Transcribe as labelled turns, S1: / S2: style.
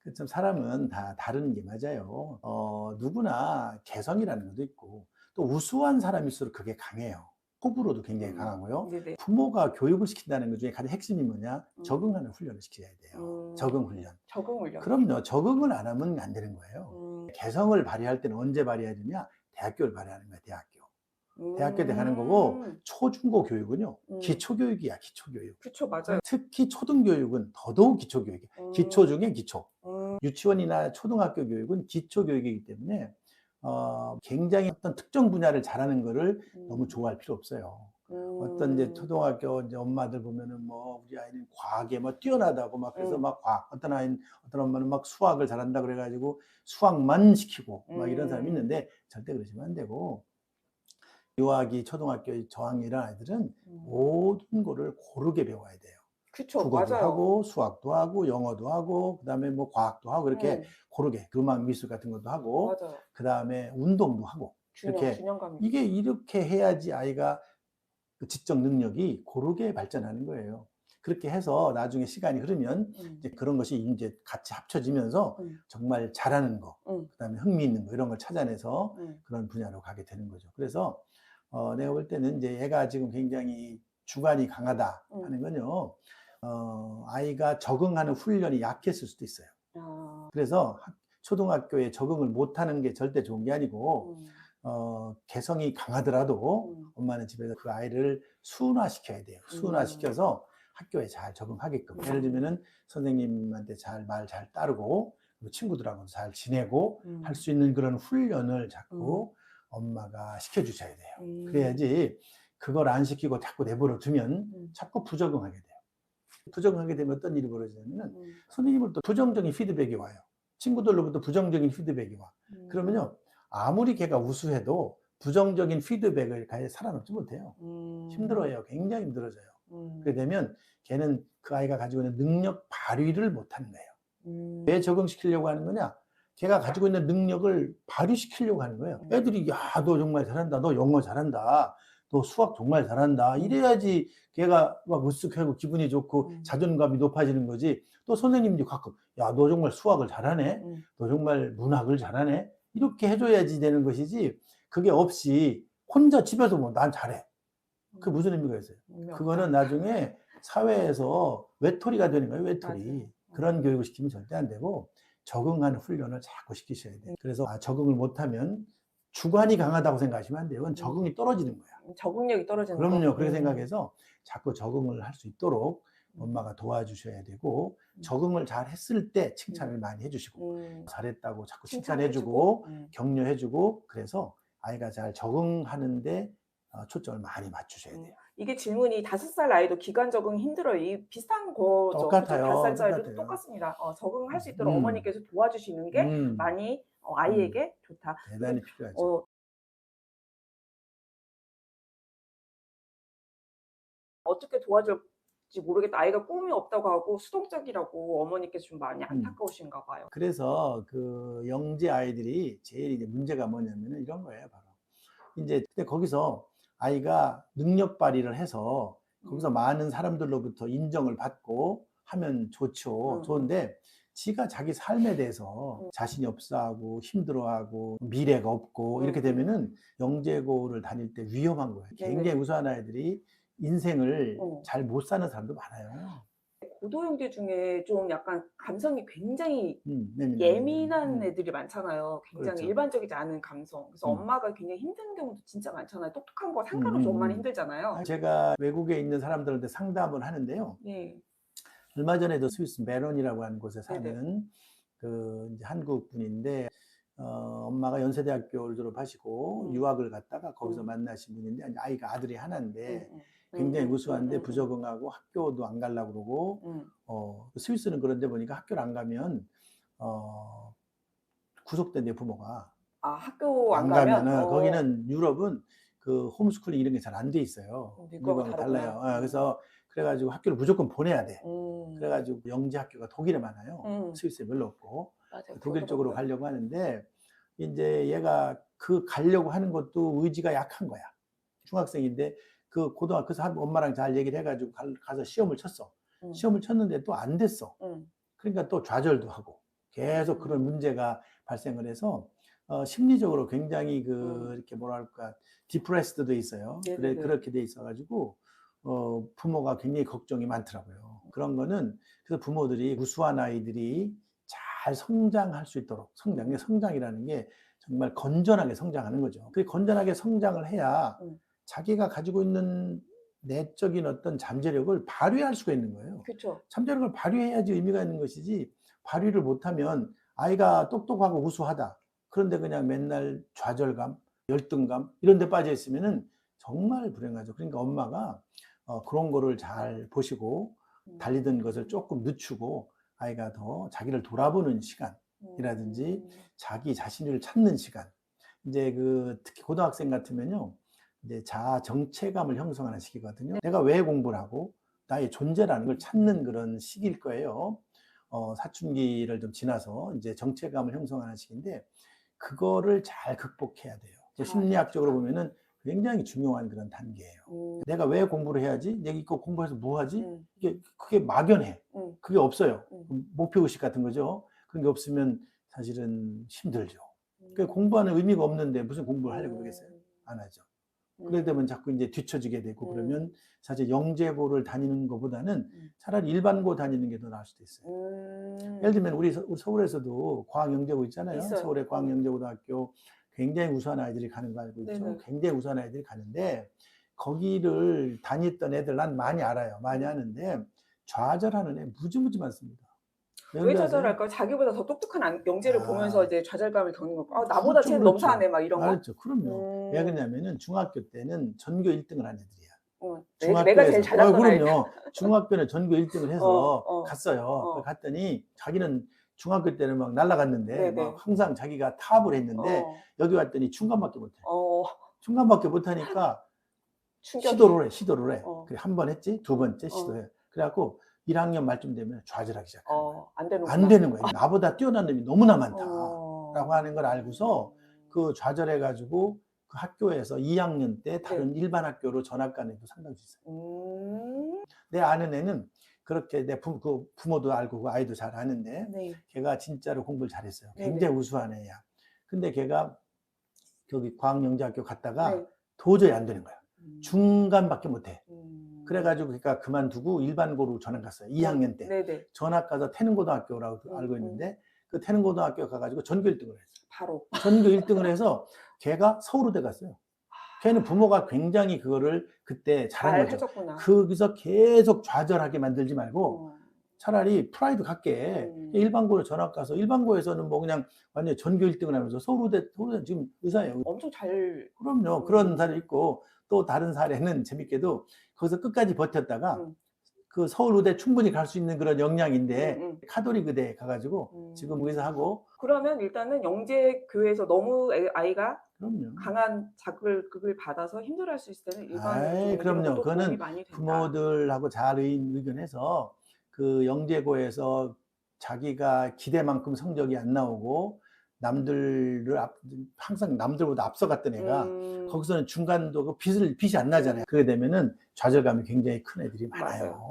S1: 그 참 사람은 다 다른 게 맞아요. 누구나 개성이라는 것도 있고 또 우수한 사람일수록 그게 강해요. 호불호도 굉장히 강하고요.
S2: 네네.
S1: 부모가 교육을 시킨다는 것 중에 가장 핵심이 뭐냐?
S2: 음.
S1: 적응하는 훈련을 시켜야 돼요. 적응 훈련.
S2: 적응 훈련.
S1: 그럼요. 적응을 안 하면 안 되는 거예요.
S2: 음.
S1: 개성을 발휘할 때는 언제 발휘해야 되냐? 대학교를 발휘하는 거야, 대학교. 대학교 때 가는 거고
S2: 음.
S1: 초중고 교육은요.
S2: 음.
S1: 기초교육이야, 기초교육.
S2: 그쵸. 맞아요.
S1: 특히 초등교육은 더더욱 기초교육이에요. 기초
S2: 음.
S1: 중에 기초.
S2: 음.
S1: 유치원이나 초등학교 교육은 기초교육이기 때문에 굉장히 어떤 특정 분야를 잘하는 거를 너무
S2: 음.
S1: 좋아할 필요 없어요. 어떤 이제
S2: 음.
S1: 초등학교 이제 엄마들 보면은 뭐 우리 아이는 과학에 뭐 뛰어나다고 막 그래서
S2: 음.
S1: 막 과학, 어떤 엄마는 막 수학을 잘한다 그래 가지고 수학만 시키고 막 이런 사람이
S2: 음.
S1: 있는데 절대 그러시면 안 되고 유아기 초등학교 저학년 이런 아이들은
S2: 음.
S1: 모든 거를 고르게 배워야 돼요.
S2: 그쵸.
S1: 국어도
S2: 맞아요.
S1: 하고 수학도 하고 영어도 하고 그다음에 뭐 과학도 하고 이렇게
S2: 음.
S1: 고르게 음악 미술 같은 것도 하고
S2: 맞아요.
S1: 그다음에 운동도 하고 이렇게
S2: 균형감이
S1: 이게 이렇게 해야지 아이가 그 지적 능력이 고르게 발전하는 거예요. 그렇게 해서 나중에 시간이 흐르면
S2: 음.
S1: 이제 그런 것이 인제 같이 합쳐지면서
S2: 음.
S1: 정말 잘하는 거,
S2: 음.
S1: 그다음에 흥미있는 거 이런 걸 찾아내서
S2: 음.
S1: 그런 분야로 가게 되는 거죠. 그래서 내가 볼 때는 인제 얘가 지금 굉장히 주관이 강하다
S2: 음.
S1: 하는 건요. 아이가 적응하는 훈련이 약했을 수도 있어요.
S2: 아.
S1: 그래서 초등학교에 적응을 못하는 게 절대 좋은 게 아니고
S2: 음.
S1: 개성이 강하더라도
S2: 음.
S1: 엄마는 집에서 그 아이를 수훈화시켜야 돼요.
S2: 음.
S1: 수훈화시켜서 학교에 잘 적응하게끔. 예를
S2: 음.
S1: 들면은 선생님한테 말 잘 따르고 그리고 친구들하고도 잘 지내고 할
S2: 음.
S1: 수 있는 그런 훈련을
S2: 음.
S1: 자꾸 엄마가 시켜 주셔야 돼요.
S2: 음.
S1: 그래야지 그걸 안 시키고 자꾸 내버려 두면
S2: 음.
S1: 자꾸 부적응하게 돼요. 부적응하게 되면 어떤 일이 벌어지냐면은
S2: 음.
S1: 선생님으로부터 부정적인 피드백이 와요. 친구들로부터 부정적인 피드백이 와.
S2: 음.
S1: 그러면요. 아무리 걔가 우수해도 부정적인 피드백을 가해 살아남지 못해요.
S2: 음.
S1: 힘들어해요. 굉장히 힘들어져요. 그렇게
S2: 음.
S1: 되면 걔는 그 아이가 가지고 있는 능력 발휘를 못하는 거예요. 왜
S2: 음.
S1: 적응시키려고 하는 거냐? 걔가 가지고 있는 능력을 발휘시키려고 하는 거예요.
S2: 음.
S1: 애들이 "야 너 정말 잘한다. 너 영어 잘한다. 너 수학 정말 잘한다."
S2: 음.
S1: 이래야지 걔가 막 으쓱하고 기분이 좋고
S2: 음.
S1: 자존감이 높아지는 거지. 또 선생님도 가끔 "야 너 정말 수학을 잘하네.
S2: 음.
S1: 너 정말 문학을 잘하네." 이렇게 해 줘야지 되는 것이지 그게 없이 혼자 집에서 뭐 "난 잘해." 그게 무슨 의미가 있어요?
S2: 의미
S1: 그거는
S2: 없다.
S1: 나중에 사회에서 외톨이가 되는 거예요,
S2: 맞아요.
S1: 외톨이.
S2: 어.
S1: 그런 교육을 시키면 절대 안 되고 적응하는 훈련을 자꾸 시키셔야 돼요. 그래서 적응을 못하면 주관이 강하다고 생각하시면 안 돼요. 그건
S2: 음.
S1: 적응이 떨어지는 거야.
S2: 적응력이 떨어지는 거?
S1: 그럼요. 그렇게 생각해서 자꾸 적응을 할 수 있도록
S2: 음.
S1: 엄마가 도와주셔야 되고
S2: 음.
S1: 적응을 잘 했을 때
S2: 음.
S1: 칭찬을 많이 해 주시고
S2: 음.
S1: 잘했다고 자꾸 칭찬해
S2: 칭찬해 주고
S1: 주고 격려해 주고 그래서 아이가 잘 적응하는 데 초점을 많이 맞추셔야 돼요.
S2: 이게 질문이 5살 아이도 기관 적응이 힘들어요. 이 비슷한 거죠. 그죠? 5
S1: 똑같아요.
S2: 살짜리도
S1: 똑같아요.
S2: 똑같습니다. 적응할 수 있도록
S1: 음.
S2: 어머니께서 도와주시는 게
S1: 음.
S2: 많이
S1: 음.
S2: 아이에게 좋다. 그러면
S1: 대단히 필요하죠.
S2: 어 어떻게 도와줄지 모르겠다. 아이가 꿈이 없다고 하고 수동적이라고 어머니께서 좀 많이
S1: 음.
S2: 안타까우신가 봐요.
S1: 그래서 그 영재 아이들이 제일 이제 문제가 뭐냐면은 이런 거예요, 바로. 인제 근데 거기서 아이가 능력 발휘를 해서 거기서
S2: 음.
S1: 많은 사람들로부터 인정을 받고 하면 좋죠.
S2: 음음.
S1: 좋은데 지가 자기 삶에 대해서
S2: 음.
S1: 자신이 없어하고 힘들어하고 미래가 없고 이렇게 되면은 영재고를 다닐 때 위험한 거예요. 굉장히
S2: 네네.
S1: 우수한 아이들이 인생을
S2: 어.
S1: 잘 못 사는 사람도 많아요.
S2: 고도형제 중에 좀 약간 감성이 굉장히
S1: 예민한 애들이.
S2: 예민한 애들이 많잖아요. 굉장히
S1: 그렇죠.
S2: 일반적이지 않은 감성. 그래서
S1: 음.
S2: 엄마가 굉장히 힘든 경우도 진짜 많잖아요. 똑똑한 거 상관없이 엄마는
S1: 음음음.
S2: 힘들잖아요.
S1: 제가 외국에 있는 사람들한테 상담을 하는데요.
S2: 네.
S1: 얼마 전에도 스위스 메론이라고 하는 곳에
S2: 네네.
S1: 사는 그 이제 한국 분인데 엄마가 연세대학교를 졸업하시고
S2: 음.
S1: 유학을 갔다가 거기서
S2: 음.
S1: 만나신 분인데 아이가 아들이 하나인데
S2: 음음.
S1: 굉장히 우수한데 부적응하고 학교도 안 가려고 그러고
S2: 음.
S1: 스위스는 그런데 보니까 학교를 안 가면 어 구속된대요, 부모가.
S2: 아 학교 안
S1: 안
S2: 가면?
S1: 가면은 거기는 유럽은 그 홈스쿨링 이런 게 잘 안 돼 있어요.
S2: 미국하고
S1: 미국하고 달라요.
S2: 다르구나.
S1: 그래서 그래 가지고 학교를 무조건 보내야 돼. 그래
S2: 음.
S1: 가지고 영재 학교가 독일에 많아요.
S2: 음.
S1: 스위스에 별로 없고.
S2: 맞아요.
S1: 독일 쪽으로
S2: 들어더라고요.
S1: 가려고 하는데 인제 얘가 그 가려고 하는 것도 의지가 약한 거야. 중학생인데 그 고등학교에서 엄마랑 잘 얘기를 해 가지고 가서 시험을 쳤어.
S2: 음.
S1: 시험을 쳤는데 또 안 됐어.
S2: 음.
S1: 그러니까 또 좌절도 하고. 계속 그런 문제가 발생을 해서 심리적으로 굉장히 이렇게 뭐랄까 디프레스도 돼 있어요.
S2: 네네네.
S1: 그렇게 돼 있어가지고 부모가 굉장히 걱정이 많더라고요. 그런 거는 그래서 부모들이 우수한 아이들이 잘 성장할 수 있도록 성장이라는 게 정말 건전하게 성장하는 거죠. 그 건전하게 성장을 해야 자기가 가지고 있는 내적인 어떤 잠재력을 발휘할 수가 있는 거예요.
S2: 그렇죠.
S1: 잠재력을 발휘해야지 의미가 있는 것이지, 발휘를 못하면 아이가 똑똑하고 우수하다, 그런데 그냥 맨날 좌절감, 열등감 이런 데 빠져 있으면은 정말 불행하죠. 그러니까 엄마가 그런 거를 잘 보시고 달리던 것을 조금 늦추고 아이가 더 자기를 돌아보는 시간이라든지 자기 자신을 찾는 시간. 이제 특히 고등학생 같으면요, 이제 자아 정체감을 형성하는 시기거든요. 내가 왜 공부를 하고 나의 존재라는 걸 찾는 그런 시기일 거예요. 사춘기를 좀 지나서 이제 정체감을 형성하는 시기인데, 그거를 잘 극복해야 돼요. 심리학적으로 보면은 굉장히 중요한 그런 단계예요. 내가 왜 공부를 해야지? 내가 이거 공부해서 뭐 하지? 그게 막연해. 그게 없어요. 목표의식 같은 거죠. 그런 게 없으면 사실은 힘들죠. 공부하는 의미가 없는데 무슨 공부를 하려고 그러겠어요? 안 하죠. 그러다 보면 자꾸 이제 뒤처지게 되고, 그러면 사실 영재고를 다니는 것보다는 차라리 일반고 다니는 게 더 나을 수도 있어요. 예를 들면 우리 서울에서도 과학영재고 있잖아요.
S2: 있어요.
S1: 서울의 과학영재고등학교 굉장히 우수한 아이들이 가는 거 알고 있죠.
S2: 네네.
S1: 굉장히 우수한 아이들이 가는데, 거기를 다녔던 애들 난 많이 알아요. 많이 아는데 좌절하는 애 무지무지 많습니다.
S2: 왜 좌절할까요? 자기보다 더 똑똑한 영재를 보면서 이제 좌절감을 겪는 거. 나보다 쟤는
S1: 그렇죠.
S2: 넘사하네 막 이런 거.
S1: 그렇죠. 그럼요. 왜 그러냐면은 중학교 때는 전교 1등을 한 애들이야.
S2: 내가 제일 잘났던
S1: 그럼요. 중학교는 전교 1등을 해서 갔어요.
S2: 어.
S1: 갔더니 자기는 중학교 때는 막 날아갔는데
S2: 네네.
S1: 막 항상 자기가 탑을 했는데 여기 왔더니 중간밖에 못해. 중간밖에 못하니까
S2: 충격이.
S1: 시도를 해. 그래, 한 번 했지, 두 번째 시도해. 그래갖고 1학년 말쯤 되면 좌절하기 시작해. 안 되는 거예요. 나보다 뛰어난 놈이 너무나 많다라고 하는 걸 알고서 그 좌절해가지고 그 학교에서 2학년 때 다른 일반 학교로 전학 가는 애도 상당히 있어요. 내 아는 애는 그렇게 그 부모도 알고 그 아이도 잘 아는데 걔가 진짜로 공부를 잘했어요. 굉장히 우수한 애야. 근데 걔가 거기 과학영재학교 갔다가 도저히 안 되는 거야. 중간밖에 못해. 그래가지고 그러니까 그만두고 일반고로 전학 갔어요. 2학년 때. 전학 가서 태능고등학교라고 알고 있는데 그 태능고등학교 가가지고 전교 1등을 했어요.
S2: 바로.
S1: 전교 1등을 해서 걔가 서울대 갔어요. 걔는 부모가 굉장히 그거를 그때 잘한 거죠.
S2: 해줬구나.
S1: 거기서 계속 좌절하게 만들지 말고 차라리 프라이드 갖게 일반고로 전학 가서, 일반고에서는 뭐 그냥 완전 전교 1등을 하면서 서울대 지금 의사예요.
S2: 엄청 잘.
S1: 그럼요. 그런 사례 있고, 또 다른 사례는 재밌게도 거기서 끝까지 버텼다가 그 서울의대 충분히 갈 수 있는 그런 역량인데 카톨릭 의대에 가가지고 지금 의사하고.
S2: 그러면 일단은 영재교회에서 너무 아이가
S1: 그럼요.
S2: 강한 자극을 받아서 힘들어할 수 있을 때는 일반으로
S1: 그럼요. 그거는
S2: 많이 된다.
S1: 부모들하고 잘 의견해서 그 영재고에서 자기가 기대만큼 성적이 안 나오고 항상 남들보다 앞서갔던 애가 거기서는 중간도 빚이 안 나잖아요. 그렇게 되면은 좌절감이 굉장히 큰 애들이 많아요.